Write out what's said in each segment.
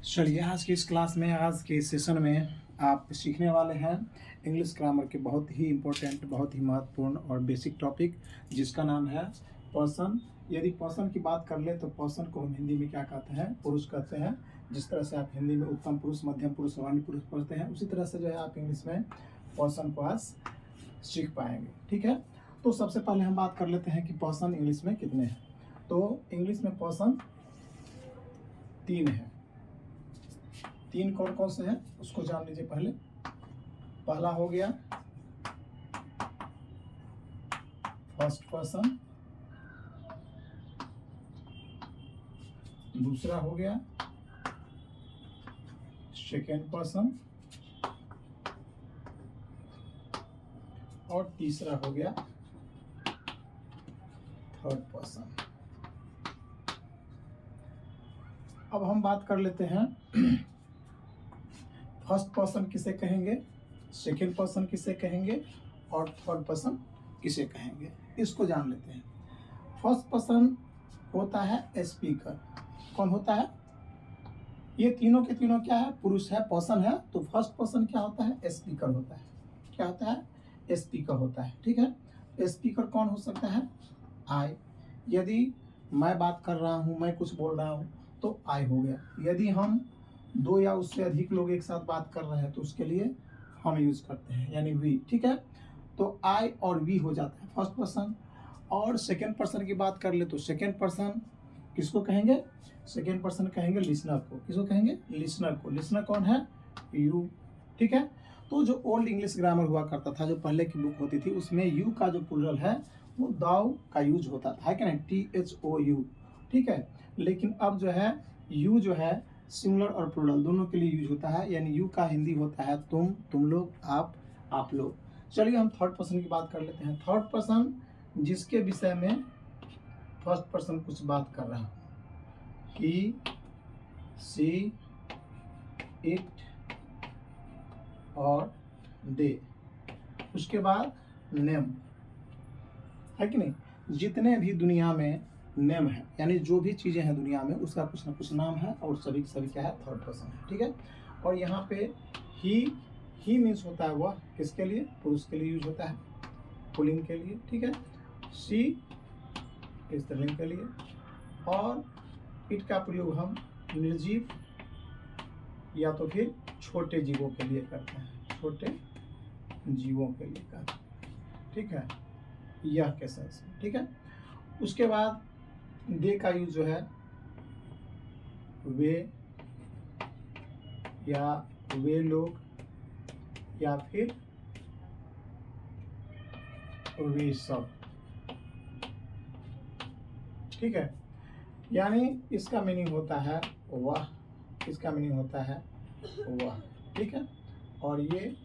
चलिए आज की इस क्लास में, आज के इस सेशन में आप सीखने वाले हैं इंग्लिश ग्रामर के बहुत ही इम्पोर्टेंट, बहुत ही महत्वपूर्ण और बेसिक टॉपिक, जिसका नाम है पर्सन। यदि पर्सन की बात कर ले तो पर्सन को हम हिंदी में क्या कहते हैं? पुरुष कहते हैं। जिस तरह से आप हिंदी में उत्तम पुरुष, मध्यम पुरुष, सामान्य पुरुष पढ़ते हैं, उसी तरह से जो है आप इंग्लिश में पर्सन को आज सीख पाएंगे। ठीक है, तो सबसे पहले हम बात कर लेते हैं कि पर्सन इंग्लिश में कितने हैं। तो इंग्लिश में पर्सन 3 है। 3 कौन कौन से हैं उसको जान लीजिए। पहला हो गया फर्स्ट पर्सन, दूसरा हो गया सेकेंड पर्सन, और तीसरा हो गया थर्ड पर्सन। अब हम बात कर लेते हैं फर्स्ट पर्सन किसे कहेंगे, सेकेंड पर्सन किसे कहेंगे और थर्ड पर्सन किसे कहेंगे, इसको जान लेते हैं। फर्स्ट पर्सन होता है स्पीकर। कौन होता है? ये तीनों के तीनों क्या है? पुरुष है, पर्सन है। तो फर्स्ट पर्सन क्या होता है? स्पीकर होता है। क्या होता है? स्पीकर होता है। ठीक है, स्पीकर कौन हो सकता है? आई। यदि मैं बात कर रहा हूँ, मैं कुछ बोल रहा हूँ, तो आई हो गया। यदि हम 2 या उससे अधिक लोग एक साथ बात कर रहे हैं तो उसके लिए हम यूज करते हैं, यानी वी। ठीक है, तो आई और वी हो जाता है फर्स्ट पर्सन। और सेकेंड पर्सन की बात कर ले तो सेकेंड पर्सन किसको कहेंगे? सेकेंड पर्सन कहेंगे लिसनर को। किसको कहेंगे? लिसनर को। लिसनर कौन है? यू। ठीक है, तो जो ओल्ड इंग्लिश ग्रामर हुआ करता था, जो पहले की बुक होती थी, उसमें यू का जो प्लूरल है वो दाउ का यूज होता था, है क्या नहीं? THOU। ठीक है, लेकिन अब जो है यू जो है सिंगुलर और प्लूरल दोनों के लिए यूज होता है। यानी यू का हिंदी होता है तुम, तुम लोग, आप लोग। चलिए हम थर्ड पर्सन की बात कर लेते हैं। थर्ड पर्सन जिसके विषय में फर्स्ट पर्सन कुछ बात कर रहा है, ही, सी, इट और दे। उसके बाद नेम, है कि नहीं? जितने भी दुनिया में नेम है, यानी जो भी चीजें हैं दुनिया में, उसका कुछ ना कुछ नाम है, और सभी सभी क्या है? थर्ड पर्सन है। ठीक है, और यहाँ पे ही मीन्स होता है वह, किसके लिए? पुरुष के लिए यूज होता है, पुल्लिंग के लिए। ठीक है, सी स्त्रीलिंग के लिए, और इट का प्रयोग हम निर्जीव या तो फिर छोटे जीवों के लिए करते हैं, छोटे जीवों के लिए करते हैं। ठीक है, यह के सेंस में। ठीक है, उसके बाद दे का यूज जो है वे, या वे लोग, या फिर वे सब। ठीक है, यानी इसका मीनिंग होता है वह, इसका मीनिंग होता है वह। ठीक है, और ये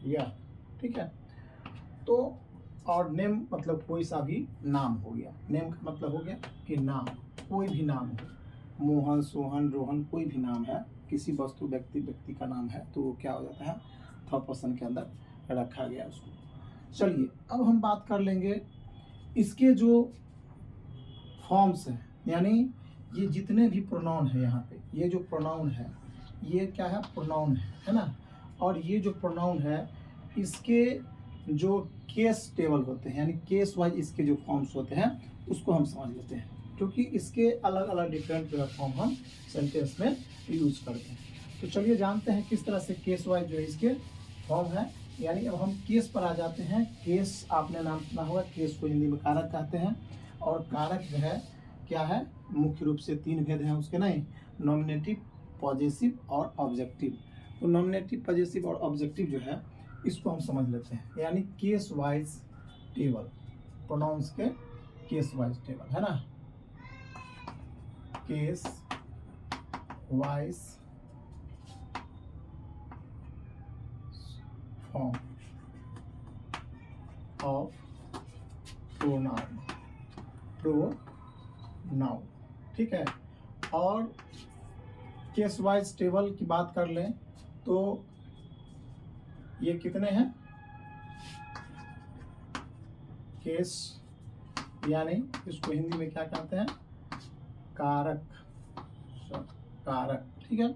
यह। ठीक है, तो और नेम मतलब कोई सा भी नाम हो गया। नेम का मतलब हो गया कि नाम, कोई भी नाम हो, मोहन, सोहन, रोहन, कोई भी नाम है, किसी वस्तु, व्यक्ति का नाम है, तो वो क्या हो जाता है? थर्ड पर्सन के अंदर रखा गया उसको। चलिए अब हम बात कर लेंगे इसके जो फॉर्म्स हैं, यानी ये जितने भी प्रोनाउन है, यहाँ पे ये जो प्रोनाउन है ये क्या है? प्रोनाउन है ना? और ये जो प्रोनाउन है इसके जो केस टेबल होते हैं, यानी केस वाइज इसके जो फॉर्म्स होते हैं उसको हम समझ लेते हैं, क्योंकि इसके अलग अलग डिफरेंट जो है फॉर्म हम सेंटेंस में यूज करते हैं। तो चलिए जानते हैं किस तरह से केस वाइज जो है इसके फॉर्म है। यानी अब हम केस पर आ जाते हैं। केस आपने नाम सुना होगा, केस को हिंदी में कारक कहते हैं। और कारक जो है क्या है? मुख्य रूप से 3 भेद हैं उसके, नहीं? नॉमिनेटिव, पॉजेसिव और ऑब्जेक्टिव। तो नॉमिनेटिव, पॉजेसिव और ऑब्जेक्टिव जो है इसको हम समझ लेते हैं, यानी केस वाइज टेबल, प्रोनाउंस के केस वाइज टेबल, है ना? Case wise form of pronoun, ठीक है। और केस वाइज टेबल की बात कर लें तो ये कितने हैं? केस, यानी इसको हिंदी में क्या कहते हैं? कारक, कारक। ठीक है।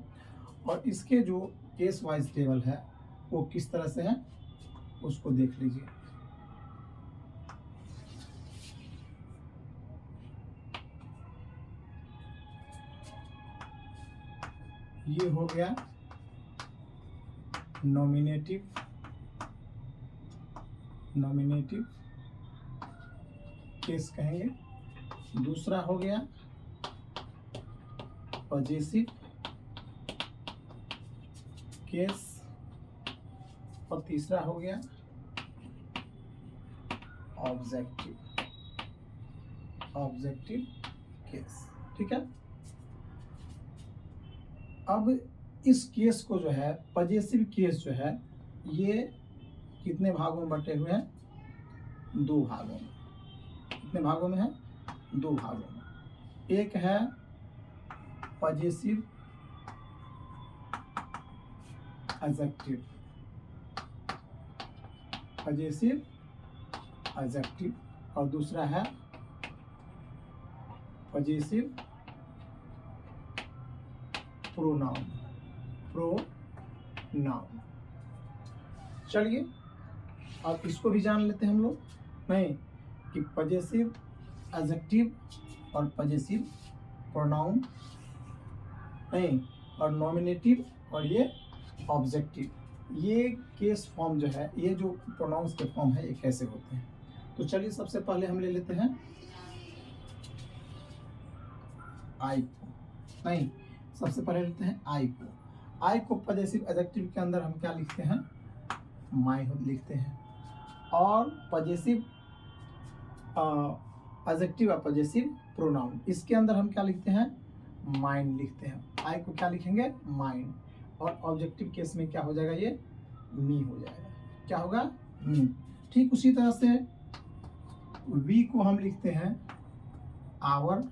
और इसके जो केस वाइज टेबल है वो किस तरह से है उसको देख लीजिए। ये हो गया नॉमिनेटिव केस कहेंगे। दूसरा हो गया पजेसिव केस, और तीसरा हो गया ऑब्जेक्टिव केस, ठीक है। अब इस केस को जो है पजेसिव केस जो है ये कितने भागों में बटे हुए हैं? 2 भागों में। कितने भागों में है? 2 भागों में। एक है पजेसिव एडजेक्टिव और दूसरा है पजेसिव प्रोनाउन। चलिए अब इसको भी जान लेते हैं हम लोग, नहीं कि पजेसिव एडजेक्टिव और पजेसिव प्रोनाउन, नहीं, और नॉमिनेटिव और ये ऑब्जेक्टिव, ये केस फॉर्म जो है, ये जो प्रोनाउंस के फॉर्म है ये कैसे होते हैं। तो चलिए सबसे पहले हम ले लेते हैं आई को, नहीं, सबसे पहले लेते हैं आई को। आई को पजेसिव एडजेक्टिव के अंदर हम क्या लिखते हैं? माई लिखते हैं। और पजेसिव एडजेक्टिव और पजेसिव प्रोनाउन, इसके अंदर हम क्या लिखते हैं? माइंड लिखते हैं। आई को क्या लिखेंगे? माइंड। और ऑब्जेक्टिव केस में क्या हो जाएगा? ये मी हो जाएगा। क्या होगा? मी। ठीक उसी तरह से वी को हम लिखते हैं आवर,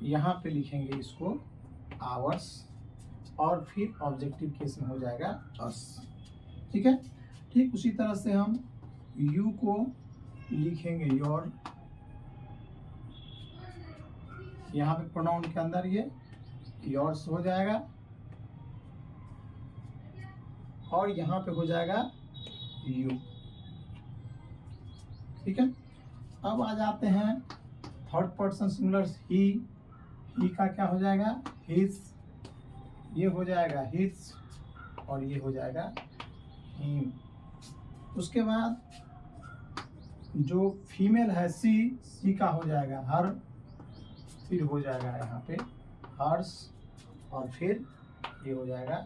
यहाँ पे लिखेंगे इसको आवर्स, और फिर ऑब्जेक्टिव केस में हो जाएगा अस, ठीक है। ठीक उसी तरह से हम यू को लिखेंगे योर, यहाँ पे प्रोनाउन के अंदर ये योर्स हो जाएगा, और यहाँ पे हो जाएगा यू, ठीक है। अब आ जाते हैं थर्ड पर्सन सिंगुलर ही का क्या हो जाएगा? हिज, ये हो जाएगा हिज, और ये हो जाएगा हिम। उसके बाद जो फीमेल है सी का हो जाएगा हर, फिर हो जाएगा यहाँ पे हर्स, और फिर ये हो जाएगा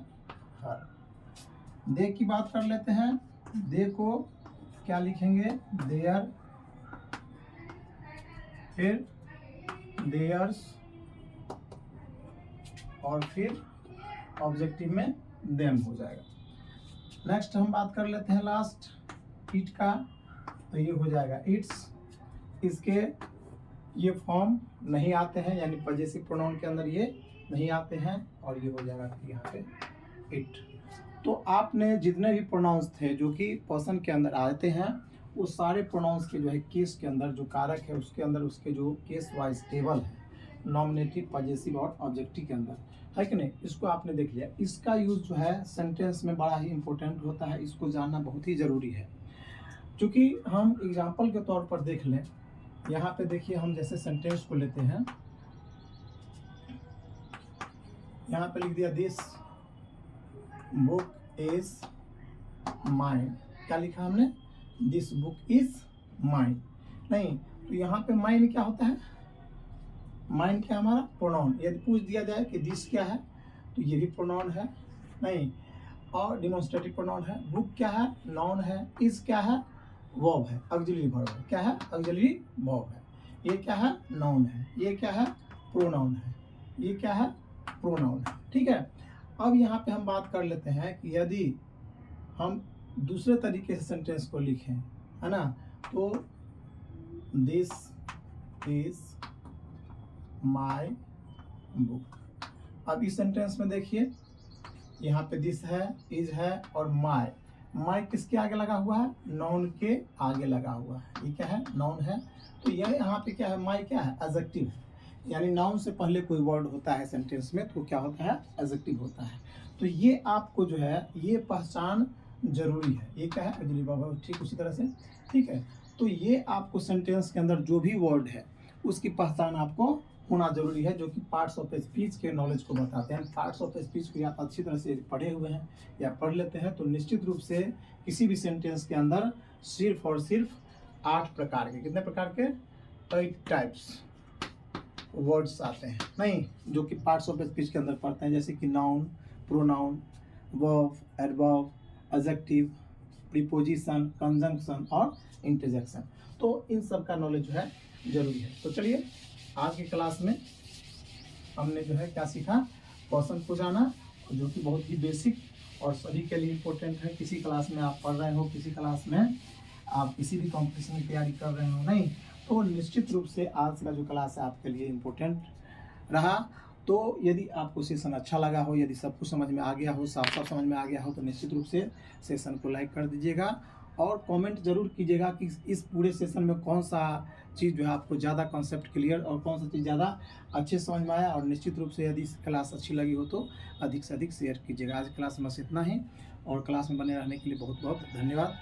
हर। दे की बात कर लेते हैं। दे को क्या लिखेंगे? देयर, फिर देयर्स, और फिर ऑब्जेक्टिव में देम हो जाएगा। नेक्स्ट हम बात कर लेते हैं लास्ट इट का, तो ये हो जाएगा इट्स। इसके ये फॉर्म नहीं आते हैं, यानी पजेसिव प्रोनाउन के अंदर ये नहीं आते हैं, और ये हो जाएगा फिर यहाँ पे इट। तो आपने जितने भी प्रोनाउंस थे जो कि पर्सन के अंदर आते हैं, वो सारे प्रोनाउंस के जो है केस के अंदर जो कारक है उसके अंदर उसके जो केस वाइज टेबल है, नॉमिनेटिव, पजेसिव और ऑब्जेक्टिव के अंदर है कि नहीं, इसको आपने देख लिया। इसका यूज जो है सेंटेंस में बड़ा ही इंपॉर्टेंट होता है, इसको जानना बहुत ही ज़रूरी है। क्योंकि हम एग्जाम्पल के तौर पर देख लें, यहाँ पे देखिए हम जैसे सेंटेंस को लेते हैं, यहाँ पे लिख दिया दिस बुक इज माइन। क्या लिखा हमने? This book is mine. नहीं, तो यहाँ पे माइन क्या होता है? माइन क्या हमारा? प्रोनाउन। यदि पूछ दिया जाए कि दिस क्या है, तो ये भी प्रोनाउन है, नहीं, और डिमोन्स्ट्रेटिव प्रोनाउन है। बुक क्या है? नाउन है। इज क्या है? वर्ब है, ऑक्सिलरी वर्ब है। क्या है? ऑक्सिलरी वर्ब है। ये क्या है? नाउन है। ये क्या है? प्रोनाउन है। ये क्या है? प्रोनाउन है, ठीक है। अब यहाँ पे हम बात कर लेते हैं कि यदि हम दूसरे तरीके से सेंटेंस को लिखें, है ना, तो दिस इज माई बुक। अब इस सेंटेंस में देखिए यहाँ पे दिस है, इज है, और माई। माई किसके आगे लगा हुआ है? नाउन के आगे लगा हुआ है। ये क्या है? नाउन है। तो यह यहाँ पे क्या है? माई क्या है? एडजेक्टिव है। यानी नाउन से पहले कोई वर्ड होता है सेंटेंस में तो क्या होता है, एडजेक्टिव होता है। तो ये आपको जो है ये पहचान जरूरी है। ये क्या है, अजली बाबा, ठीक उसी तरह से, ठीक है। तो ये आपको सेंटेंस के अंदर जो भी वर्ड है उसकी पहचान आपको होना जरूरी है, जो कि पार्ट्स ऑफ स्पीच के नॉलेज को बताते हैं। पार्ट्स ऑफ स्पीच को या अच्छी तरह से पढ़े हुए हैं या पढ़ लेते हैं तो निश्चित रूप से किसी भी सेंटेंस के अंदर सिर्फ और सिर्फ 8 प्रकार के, कितने प्रकार के, 8 टाइप्स वर्ड्स आते हैं, नहीं, जो कि पार्ट्स ऑफ स्पीच के अंदर पढ़ते हैं, जैसे कि noun, pronoun, verb, adverb, adjective, preposition, conjunction और इंटरजेक्शन। तो इन सब का नॉलेज जो है जरूरी है। तो चलिए आज की क्लास में हमने जो है क्या सीखा, क्वेश्चन को जाना, जो कि बहुत ही बेसिक और सभी के लिए इम्पोर्टेंट है। किसी क्लास में आप पढ़ रहे हो, किसी क्लास में आप किसी भी कॉम्पिटिशन की तैयारी कर रहे हो, नहीं, तो निश्चित रूप से आज का जो क्लास है आपके लिए इम्पोर्टेंट रहा। तो यदि आपको सेशन अच्छा लगा हो, यदि सब कुछ समझ में आ गया हो, साफ साफ समझ में आ गया हो, तो निश्चित रूप से सेशन को लाइक कर दीजिएगा और कमेंट जरूर कीजिएगा कि इस पूरे सेशन में कौन सा चीज़ जो है आपको ज़्यादा कॉन्सेप्ट क्लियर और कौन सा चीज़ ज़्यादा अच्छे समझ में आया। और निश्चित रूप से यदि इस क्लास अच्छी लगी हो तो अधिक से अधिक शेयर कीजिएगा। आज क्लास में बस इतना ही और क्लास में बने रहने के लिए बहुत बहुत धन्यवाद।